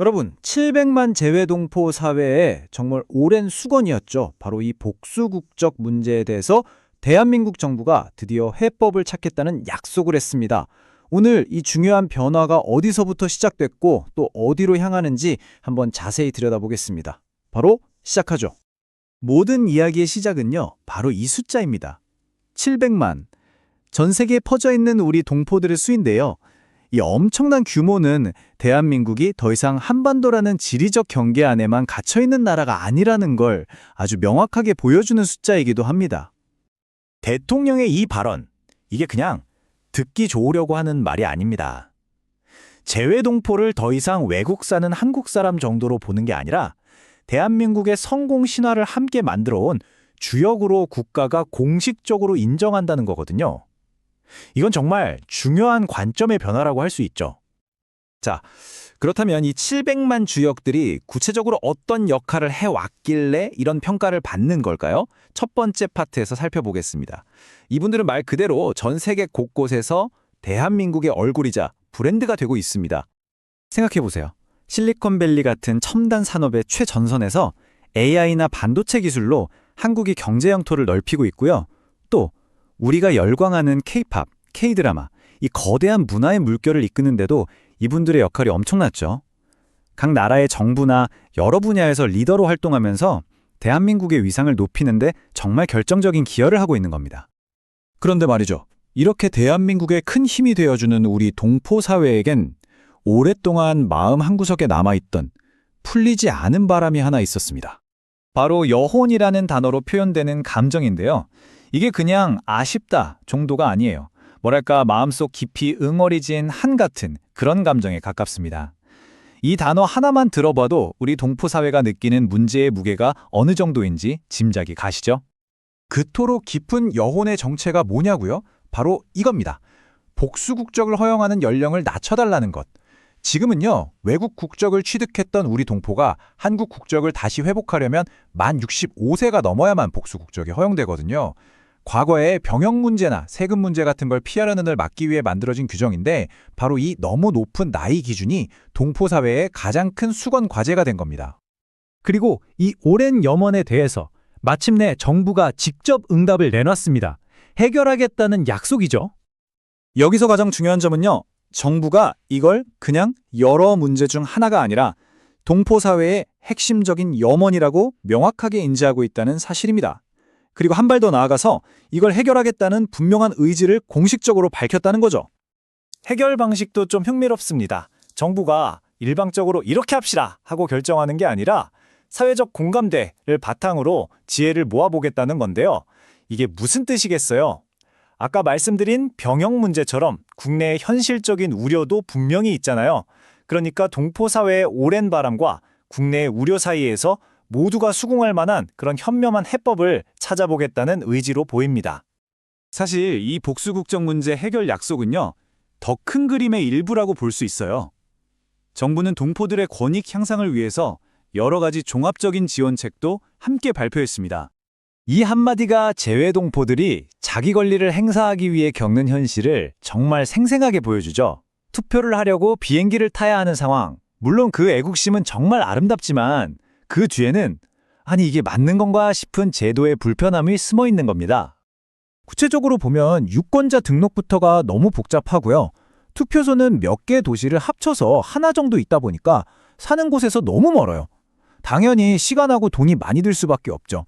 여러분, 700만 재외동포 사회의 정말 오랜 수건이었죠. 바로 이 복수국적 문제에 대해서 대한민국 정부가 드디어 해법을 찾겠다는 약속을 했습니다. 오늘 이 중요한 변화가 어디서부터 시작됐고 또 어디로 향하는지 한번 자세히 들여다보겠습니다. 바로 시작하죠. 모든 이야기의 시작은요, 바로 이 숫자입니다. 700만. 전 세계에 퍼져 있는 우리 동포들의 수인데요. 이 엄청난 규모는 대한민국이 더 이상 한반도라는 지리적 경계 안에만 갇혀 있는 나라가 아니라는 걸 아주 명확하게 보여주는 숫자이기도 합니다. 대통령의 이 발언, 이게 그냥 듣기 좋으려고 하는 말이 아닙니다. 재외동포를 더 이상 외국 사는 한국 사람 정도로 보는 게 아니라 대한민국의 성공 신화를 함께 만들어온 주역으로 국가가 공식적으로 인정한다는 거거든요. 이건 정말 중요한 관점의 변화라고 할 수 있죠. 자, 그렇다면 이 700만 주역들이 구체적으로 어떤 역할을 해왔길래 이런 평가를 받는 걸까요? 첫 번째 파트에서 살펴보겠습니다. 이분들은 말 그대로 전 세계 곳곳에서 대한민국의 얼굴이자 브랜드가 되고 있습니다. 생각해보세요. 실리콘밸리 같은 첨단 산업의 최전선에서 AI나 반도체 기술로 한국이 경제 영토를 넓히고 있고요. 또 우리가 열광하는 K-팝, K-드라마, 이 거대한 문화의 물결을 이끄는데도 이분들의 역할이 엄청났죠. 각 나라의 정부나 여러 분야에서 리더로 활동하면서 대한민국의 위상을 높이는데 정말 결정적인 기여를 하고 있는 겁니다. 그런데 말이죠. 이렇게 대한민국의 큰 힘이 되어주는 우리 동포 사회에겐 오랫동안 마음 한구석에 남아있던 풀리지 않은 바람이 하나 있었습니다. 바로 여혼이라는 단어로 표현되는 감정인데요. 이게 그냥 아쉽다 정도가 아니에요. 뭐랄까 마음속 깊이 응어리진 한 같은 그런 감정에 가깝습니다. 이 단어 하나만 들어봐도 우리 동포 사회가 느끼는 문제의 무게가 어느 정도인지 짐작이 가시죠? 그토록 깊은 여혼의 정체가 뭐냐고요? 바로 이겁니다. 복수 국적을 허용하는 연령을 낮춰달라는 것. 지금은요, 외국 국적을 취득했던 우리 동포가 한국 국적을 다시 회복하려면 만 65세가 넘어야만 복수 국적이 허용되거든요. 과거에 병역 문제나 세금 문제 같은 걸 피하려는 걸 막기 위해 만들어진 규정인데 바로 이 너무 높은 나이 기준이 동포 사회의 가장 큰 수건 과제가 된 겁니다. 그리고 이 오랜 염원에 대해서 마침내 정부가 직접 응답을 내놨습니다. 해결하겠다는 약속이죠. 여기서 가장 중요한 점은요. 정부가 이걸 그냥 여러 문제 중 하나가 아니라 동포 사회의 핵심적인 염원이라고 명확하게 인지하고 있다는 사실입니다. 그리고 한 발 더 나아가서 이걸 해결하겠다는 분명한 의지를 공식적으로 밝혔다는 거죠. 해결 방식도 좀 흥미롭습니다. 정부가 일방적으로 이렇게 합시다 하고 결정하는 게 아니라 사회적 공감대를 바탕으로 지혜를 모아보겠다는 건데요. 이게 무슨 뜻이겠어요? 아까 말씀드린 병역 문제처럼 국내의 현실적인 우려도 분명히 있잖아요. 그러니까 동포 사회의 오랜 바람과 국내의 우려 사이에서 모두가 수긍할 만한 그런 현명한 해법을 찾아보겠다는 의지로 보입니다. 사실 이 복수국적 문제 해결 약속은요. 더 큰 그림의 일부라고 볼 수 있어요. 정부는 동포들의 권익 향상을 위해서 여러 가지 종합적인 지원책도 함께 발표했습니다. 이 한마디가 재외동포들이 자기 권리를 행사하기 위해 겪는 현실을 정말 생생하게 보여주죠. 투표를 하려고 비행기를 타야 하는 상황. 물론 그 애국심은 정말 아름답지만 그 뒤에는 아니 이게 맞는 건가 싶은 제도의 불편함이 숨어 있는 겁니다. 구체적으로 보면 유권자 등록부터가 너무 복잡하고요. 투표소는 몇 개 도시를 합쳐서 하나 정도 있다 보니까 사는 곳에서 너무 멀어요. 당연히 시간하고 돈이 많이 들 수밖에 없죠.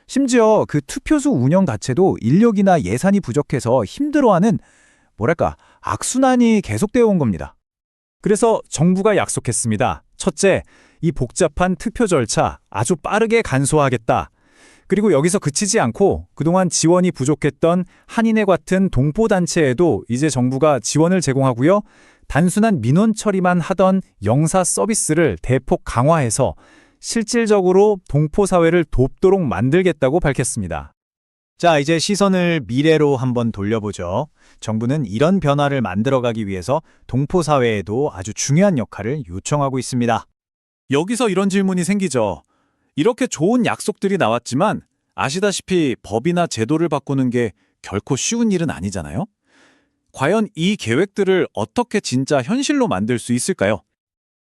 심지어 그 투표소 운영 자체도 인력이나 예산이 부족해서 힘들어하는 뭐랄까 악순환이 계속되어 온 겁니다. 그래서 정부가 약속했습니다. 첫째, 이 복잡한 투표 절차 아주 빠르게 간소화하겠다. 그리고 여기서 그치지 않고 그동안 지원이 부족했던 한인회 같은 동포단체에도 이제 정부가 지원을 제공하고요. 단순한 민원 처리만 하던 영사 서비스를 대폭 강화해서 실질적으로 동포 사회를 돕도록 만들겠다고 밝혔습니다. 자, 이제 시선을 미래로 한번 돌려보죠. 정부는 이런 변화를 만들어가기 위해서 동포 사회에도 아주 중요한 역할을 요청하고 있습니다. 여기서 이런 질문이 생기죠. 이렇게 좋은 약속들이 나왔지만 아시다시피 법이나 제도를 바꾸는 게 결코 쉬운 일은 아니잖아요. 과연 이 계획들을 어떻게 진짜 현실로 만들 수 있을까요?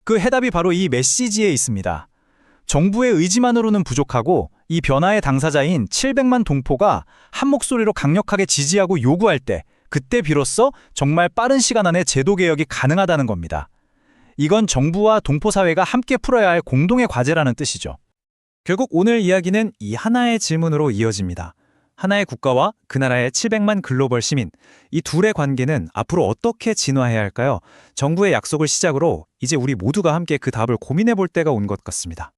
그 해답이 바로 이 메시지에 있습니다. 정부의 의지만으로는 부족하고 이 변화의 당사자인 700만 동포가 한 목소리로 강력하게 지지하고 요구할 때, 그때 비로소 정말 빠른 시간 안에 제도 개혁이 가능하다는 겁니다. 이건 정부와 동포 사회가 함께 풀어야 할 공동의 과제라는 뜻이죠. 결국 오늘 이야기는 이 하나의 질문으로 이어집니다. 하나의 국가와 그 나라의 700만 글로벌 시민, 이 둘의 관계는 앞으로 어떻게 진화해야 할까요? 정부의 약속을 시작으로 이제 우리 모두가 함께 그 답을 고민해 볼 때가 온 것 같습니다.